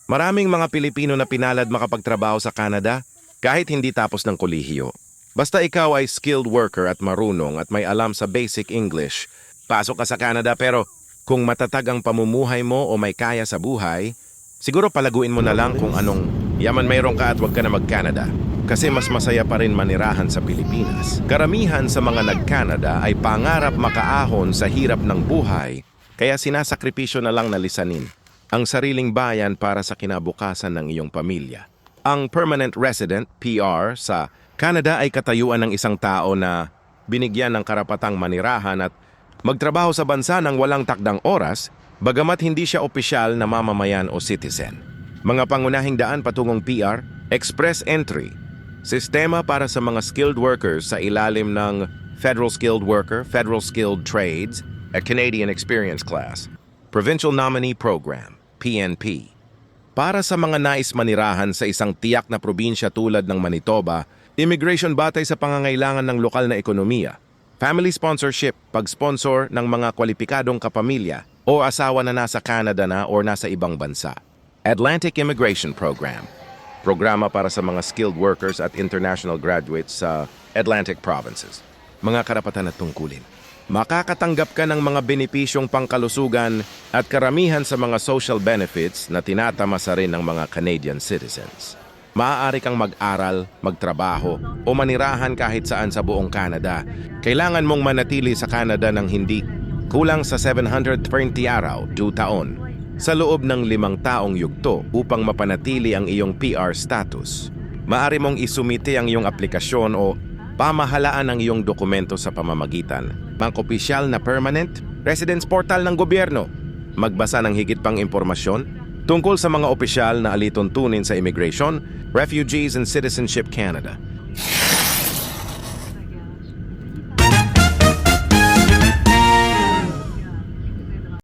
Maraming mga Pilipino na pinalad makapagtrabaho sa Canada kahit hindi tapos ng kolehiyo. Basta ikaw ay skilled worker at marunong at may alam sa basic English, pasok ka sa Canada. Pero kung matatag ang pamumuhay mo o may kaya sa buhay, siguro palaguin mo na lang kung anong yaman mayroon ka at wag ka na mag-Canada. Kasi mas masaya pa rin manirahan sa Pilipinas. Karamihan sa mga nag-Canada ay pangarap makaahon sa hirap ng buhay, kaya sinasakripisyo na lang na lisanin ang sariling bayan para sa kinabukasan ng iyong pamilya. Ang permanent resident, PR, sa Canada ay katayuan ng isang tao na binigyan ng karapatang manirahan at magtrabaho sa bansa ng walang takdang oras, bagamat hindi siya opisyal na mamamayan o citizen. Mga pangunahing daan patungong PR, express entry, sistema para sa mga skilled workers sa ilalim ng Federal Skilled Worker, Federal Skilled Trades, a Canadian Experience Class, Provincial Nominee Program, PNP. Para sa mga nais manirahan sa isang tiyak na probinsya tulad ng Manitoba, immigration batay sa pangangailangan ng lokal na ekonomiya, family sponsorship, pag-sponsor ng mga kwalipikadong kapamilya o asawa na nasa Canada na o nasa ibang bansa. Atlantic Immigration Program, programa para sa mga skilled workers at international graduates sa Atlantic provinces. Mga karapatan at tungkulin. Makakatanggap ka ng mga benepisyong pangkalusugan at karamihan sa mga social benefits na tinatamasa rin ng mga Canadian citizens. Maaari kang mag-aral, magtrabaho o manirahan kahit saan sa buong Canada. Kailangan mong manatili sa Canada ng hindi kulang sa 720 araw, 2 taon, sa loob ng 5 taong yugto upang mapanatili ang iyong PR status. Maaari mong isumite ang iyong aplikasyon o pamahalaan ang iyong dokumento sa pamamagitan pang-opisyal na permanent residence portal ng gobyerno. Magbasa ng higit pang impormasyon tungkol sa mga opisyal na alituntunin sa Immigration, Refugees and Citizenship Canada